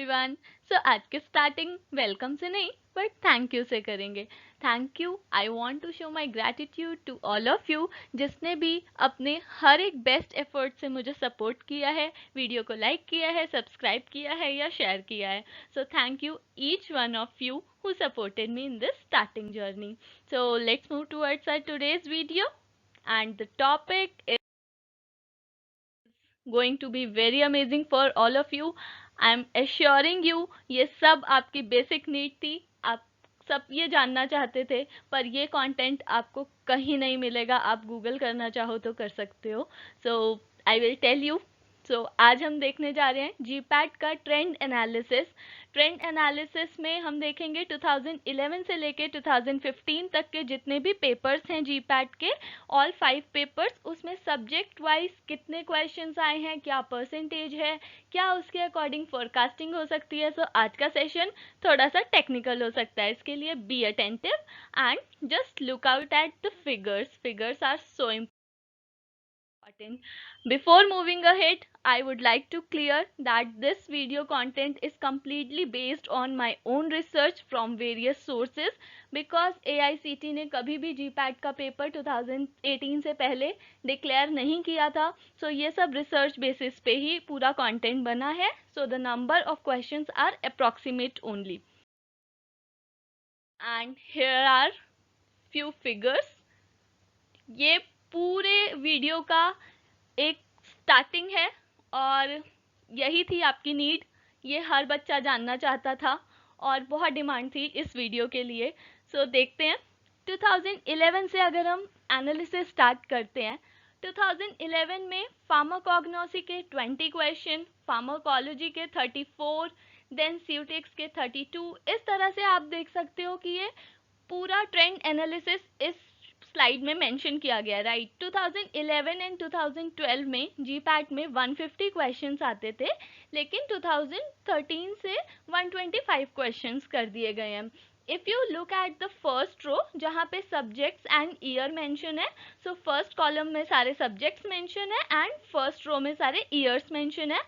Everyone. सो आज के starting welcome से नहीं बट थैंक यू से करेंगे। Thank you, I want to show my gratitude to all of you जिसने भी अपने हर एक बेस्ट एफर्ट से मुझे सपोर्ट किया है, वीडियो को लाइक किया है, सब्सक्राइब किया है या शेयर किया है। So thank you each one of you who supported me in this starting journey. So let's move towards our today's video, and the topic is going to be very amazing for all of you. I am assuring you ये सब आपकी basic need थी, आप सब ये जानना चाहते थे, पर ये कंटेंट आपको कहीं नहीं मिलेगा। आप गूगल करना चाहो तो कर सकते हो। सो आई विल टेल यू। सो आज हम देखने जा रहे हैं जीपैट का ट्रेंड एनालिसिस। ट्रेंड एनालिसिस में हम देखेंगे 2011 से लेके 2015 तक के जितने भी पेपर्स हैं जीपैट के, ऑल 5 पेपर्स, उसमें सब्जेक्ट वाइज कितने क्वेश्चंस आए हैं, क्या परसेंटेज है, क्या उसके अकॉर्डिंग फोरकास्टिंग हो सकती है। सो आज का सेशन थोड़ा सा टेक्निकल हो सकता है, इसके लिए be attentive and just look out at the figures. Figures are so important. Before moving ahead, I would like to clear that this video content is completely based on my own research from various sources because AICT ने कभी भी GPAT का paper 2018 से पहले declare नहीं किया था। So ये सब रिसर्च बेसिस पे ही पूरा कंटेंट बना है। So the number of questions are approximate only. And here are few figures. ये पूरे वीडियो का एक स्टार्टिंग है और यही थी आपकी नीड। ये हर बच्चा जानना चाहता था और बहुत डिमांड थी इस वीडियो के लिए। सो देखते हैं 2011 से अगर हम एनालिसिस स्टार्ट करते हैं। 2011 में फार्माकोग्नोसी के 20 क्वेश्चन, फार्माकोलॉजी के 34, देन स्यूटिक्स के 32। इस तरह से आप देख सकते हो कि ये पूरा ट्रेंड एनालिसिस इस स्लाइड में मेंशन किया गया, राइट। 2011 एंड 2012 में जीपैट में 150 क्वेश्चंस आते थे, लेकिन 2013 से 125 क्वेश्चंस कर दिए गए हैं। If you look at the first row जहाँ पे सब्जेक्ट्स एंड ईयर मेंशन है, सो फर्स्ट कॉलम में सारे सब्जेक्ट्स मेंशन है एंड फर्स्ट रो में सारे ईयर्स मेंशन है।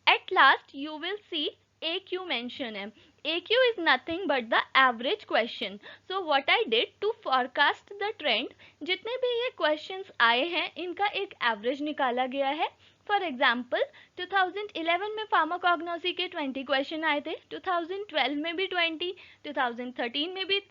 At last you will see AQ mention है। AQ is nothing but the average question. So what I did to forecast the trend, जितने भी ये questions आए हैं इनका एक average निकाला गया है। फॉर एग्जाम्पल 2011 में फार्माकोग्नोसी के 20 क्वेश्चन आए थे, 2012 में भी 20, 2013 में भी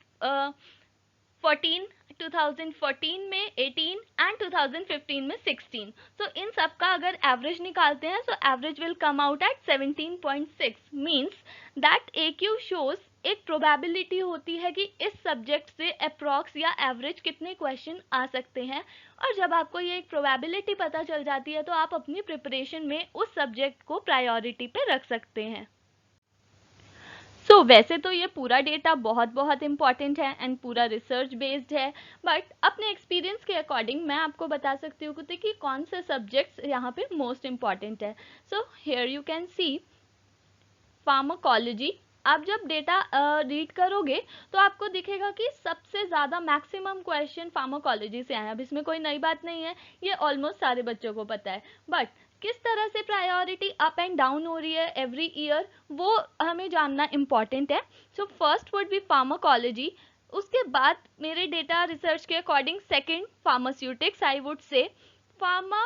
14, 2014 में 18 एंड 2015 में 16। सो इन सब का अगर एवरेज निकालते हैं so average will come out at 17.6। Means that AQ shows एक प्रोबेबिलिटी होती है कि इस सब्जेक्ट से अप्रॉक्स या एवरेज कितने क्वेश्चन आ सकते हैं, और जब आपको ये एक प्रोबेबिलिटी पता चल जाती है तो आप अपनी प्रिपरेशन में उस सब्जेक्ट को प्रायोरिटी पे रख सकते हैं। वैसे तो ये पूरा डेटा बहुत इंपॉर्टेंट है एंड पूरा रिसर्च बेस्ड है, बट अपने एक्सपीरियंस के अकॉर्डिंग मैं आपको बता सकती हूँ कि कौन से सब्जेक्ट्स यहाँ पे मोस्ट इम्पॉर्टेंट है। So here you can see pharmacology. आप जब डेटा रीड करोगे तो आपको दिखेगा कि सबसे ज़्यादा मैक्सिमम क्वेश्चन फार्माकोलॉजी से आए हैं। अब इसमें कोई नई बात नहीं है, ये ऑलमोस्ट सारे बच्चों को पता है, बट किस तरह से प्रायोरिटी अप एंड डाउन हो रही है एवरी ईयर वो हमें जानना इम्पॉर्टेंट है। So first would be pharmacology, उसके बाद मेरे डेटा रिसर्च के according second pharmaceutics I would say. Pharma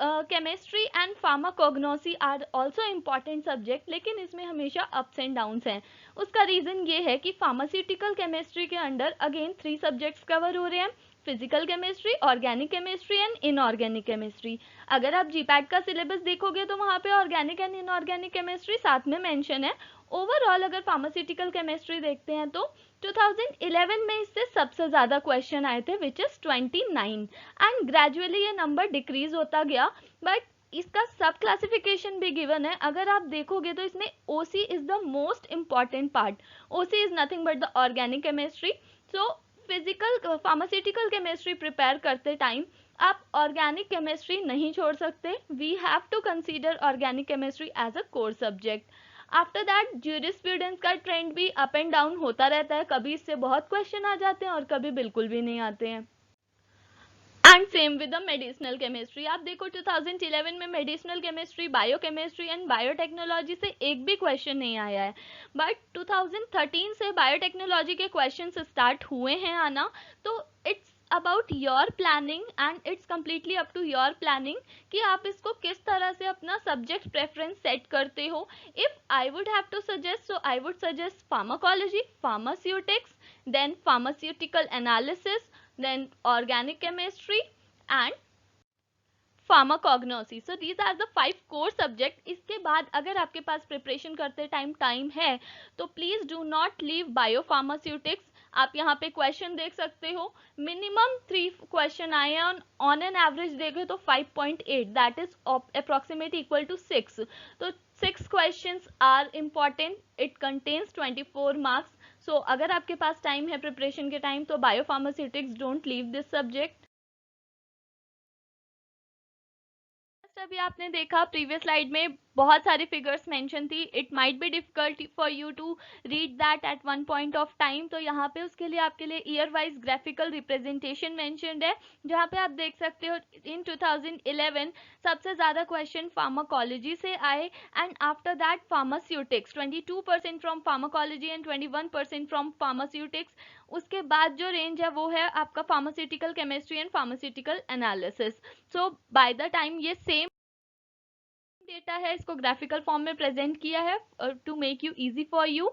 chemistry and pharmacognosy are also important subject, लेकिन इसमें हमेशा अप्स एंड डाउन्स हैं। उसका रीज़न ये है कि फार्मास्यूटिकल केमिस्ट्री के अंडर अगेन 3 सब्जेक्ट्स कवर हो रहे हैं, physical chemistry, organic chemistry and inorganic chemistry. अगर आप जीपैट का सिलेबस देखोगे तो वहाँ पे ऑर्गेनिक एंड इनऑर्गेनिक केमिस्ट्री साथ में मेंशन है। ओवरऑल अगर फार्मास्यूटिकल केमिस्ट्री देखते हैं तो 2011 में इससे सबसे ज़्यादा क्वेश्चन आए थे विच इज़ 29, एंड ग्रेजुअली ये नंबर डिक्रीज होता गया, बट इसका सब क्लासिफिकेशन भी गिवन है। अगर आप देखोगे तो इसमें OC is the most important part. OC is nothing but the organic chemistry. So physical pharmaceutical chemistry prepare करते टाइम आप ऑर्गेनिक केमिस्ट्री नहीं छोड़ सकते। We have to consider organic chemistry as a core subject. After that jurisprudence का trend भी up and down होता रहता है, कभी इससे बहुत क्वेश्चन आ जाते हैं और कभी बिल्कुल भी नहीं आते हैं। And same with the medicinal chemistry. आप देखो 2011 में medicinal chemistry, biochemistry and biotechnology से एक भी क्वेश्चन नहीं आया है, बट 2013 से बायोटेक्नोलॉजी के क्वेश्चंस स्टार्ट हुए हैं आना। तो it's about your planning and it's completely up to your planning कि आप इसको किस तरह से अपना सब्जेक्ट प्रेफरेंस सेट करते हो। If I would have to suggest, so I would suggest pharmacology, pharmaceutics, then pharmaceutical analysis, then organic chemistry and pharmacognosy. So these are the 5 core subject. इसके बाद अगर आपके पास प्रिपरेशन करते टाइम है तो please do not leave biopharmaceutics. आप यहाँ पे क्वेश्चन देख सकते हो, मिनिमम 3 क्वेश्चन आए हैं, ऑन एन एवरेज देखें तो 5.8, that is approximate equal to 6। तो 6 questions are important, it contains 24 marks. So अगर आपके पास टाइम है प्रिपरेशन के टाइम तो biopharmaceutics, don't leave this subject. अभी आपने देखा प्रीवियस स्लाइड में बहुत सारी फिगर्स मेंशन थी, it might be difficult for you to read that at one point of time. तो यहाँ पे उसके लिए आपके लिए year wise graphical representation mentioned है, जहाँ पे आप देख सकते हो इन 2011 सबसे ज्यादा क्वेश्चन फार्माकोलॉजी से आए and after that pharmaceutics, 22% from pharmacology and 21% from pharmaceutics. उसके बाद जो रेंज है वो है आपका pharmaceutical chemistry and pharmaceutical analysis. So by the time ये सेम डेटा है, इसको ग्राफिकल फॉर्म में प्रेजेंट किया है to make you easy for you.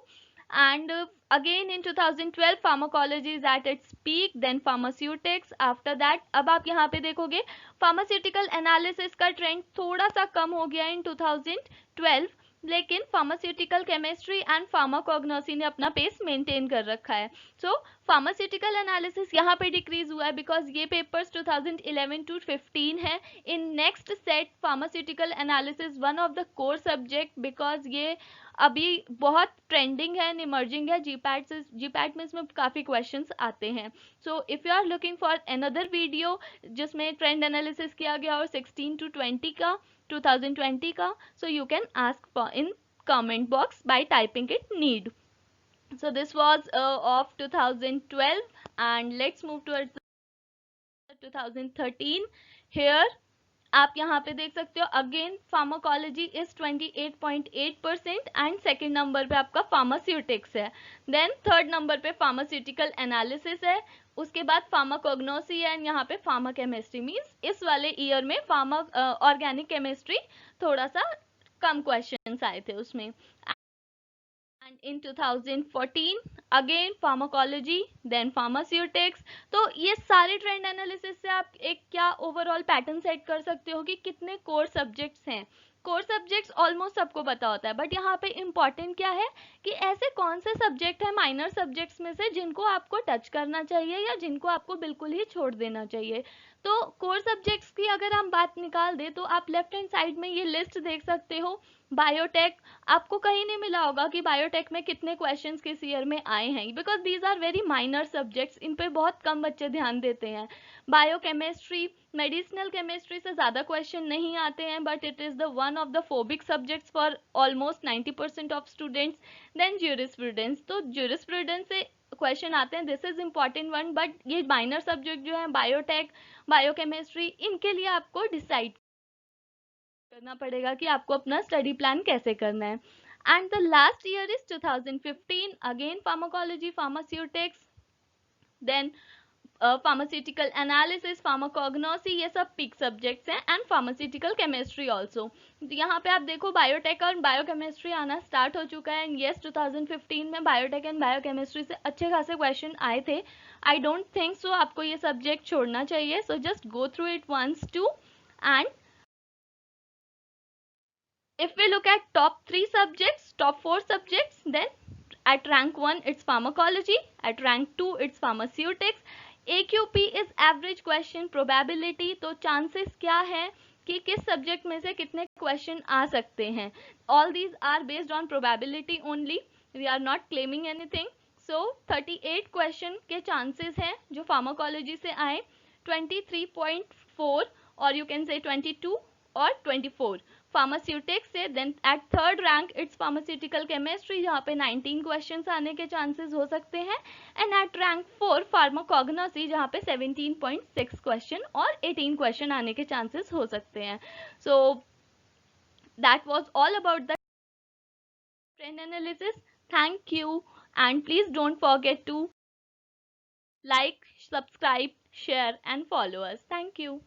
And again in 2012 pharmacology is at its peak, then pharmaceutics, after that अब आप यहाँ पे देखोगे फार्मास्यूटिकल एनालिसिस का ट्रेंड थोड़ा सा कम हो गया इन 2012, लेकिन फार्मास्यूटिकल केमिस्ट्री एंड फार्माकोग्नोसी ने अपना पेस मेंटेन कर रखा है। सो फार्मास्यूटिकल एनालिसिस यहाँ पे डिक्रीज हुआ है बिकॉज ये पेपर्स 2011 to 15 है। In next set pharmaceutical analysis one of the core subject, because ये अभी बहुत ट्रेंडिंग है एंड इमर्जिंग है, जीपैट में इसमें काफ़ी क्वेश्चंस आते हैं। So if you are looking for another video जिसमें ट्रेंड एनालिसिस किया गया और 16 to 20 का 2020 का, so you can ask for in comment box by typing it need. So this was of 2012 and let's move towards 2013. Here आप यहाँ पे देख सकते हो again pharmacology is 28.8% and second number पे आपका फार्मास्यूटिक्स है, देन थर्ड नंबर पे फार्मास्यूटिकल एनालिसिस है, उसके बाद फार्माकोग्नोसी है एंड यहाँ पे फार्मा केमिस्ट्री। मीन्स इस वाले ईयर में फार्मा ऑर्गेनिक केमिस्ट्री थोड़ा सा कम क्वेश्चंस आए थे उसमें। And in 2014 again pharmacology then pharmaceutics. तो ये सारे ट्रेंड एनालिसिस से आप एक क्या ओवरऑल पैटर्न सेट कर सकते हो कि कितने कोर सब्जेक्ट्स हैं। कोर सब्जेक्ट्स ऑलमोस्ट सबको पता होता है, बट यहाँ पे इम्पॉर्टेंट क्या है कि ऐसे कौन से सब्जेक्ट है माइनर सब्जेक्ट्स में से जिनको आपको टच करना चाहिए या जिनको आपको बिल्कुल ही छोड़ देना चाहिए। तो कोर सब्जेक्ट्स की अगर हम बात निकाल दें तो आप लेफ्ट हैंड साइड में ये लिस्ट देख सकते हो। बायोटेक, आपको कहीं नहीं मिला होगा कि बायोटेक में कितने क्वेश्चंस किस ईयर में आए हैं, because these are very minor subjects, इन पे बहुत कम बच्चे ध्यान देते हैं। बायोकेमिस्ट्री, मेडिसिनल केमिस्ट्री से ज़्यादा क्वेश्चन नहीं आते हैं, but it is the one of the phobic subjects for almost 90% of students. Then jurisprudence, तो ज्यूरिस्प्रूडेंस से क्वेश्चन आते हैं, this is important one, but ये माइनर सब्जेक्ट जो है बायोटेक, बायोकेमिस्ट्री, इनके लिए आपको डिसाइड करना पड़ेगा कि आपको अपना स्टडी प्लान कैसे करना है। And the last year is 2015, again pharmacology, pharmaceutics, then pharmaceutical analysis, pharmacognosy, ये सब पीक सब्जेक्ट्स हैं एंड फार्मास्यूटिकल केमिस्ट्री ऑल्सो। यहाँ पे आप देखो बायोटेक और बायोकेमिस्ट्री आना स्टार्ट हो चुका है एंड येस 2015 में बायोटेक एंड बायोकेमिस्ट्री से अच्छे खासे क्वेश्चन आए थे। आई डोंट थिंक सो आपको ये सब्जेक्ट छोड़ना चाहिए, so just go through it once too. And if we look at top 3 subjects, top 4 subjects, then at rank 1 it's pharmacology, at rank 2 it's pharmaceutics. AQP is average question probability, तो chances क्या है कि किस subject में से कितने question आ सकते हैं। All these are based on probability only, we are not claiming anything. So 38 question के चांसेस हैं जो फार्माकोलॉजी से आए, 23.4 और यू कैन से 22 और 24 फार्मास्यूटिक्स से, then at third rank it's pharmaceutical chemistry जहाँ पे 19 क्वेश्चंस आने के चांसेस हो सकते हैं, एंड एट रैंक 4 फार्माकोग्नोसी जहाँ पे 17.6 क्वेश्चन और 18 क्वेश्चन आने के चांसेस हो सकते हैं. So that was all about the trend analysis. Thank you, and please don't forget to like, subscribe, share and follow us. Thank you.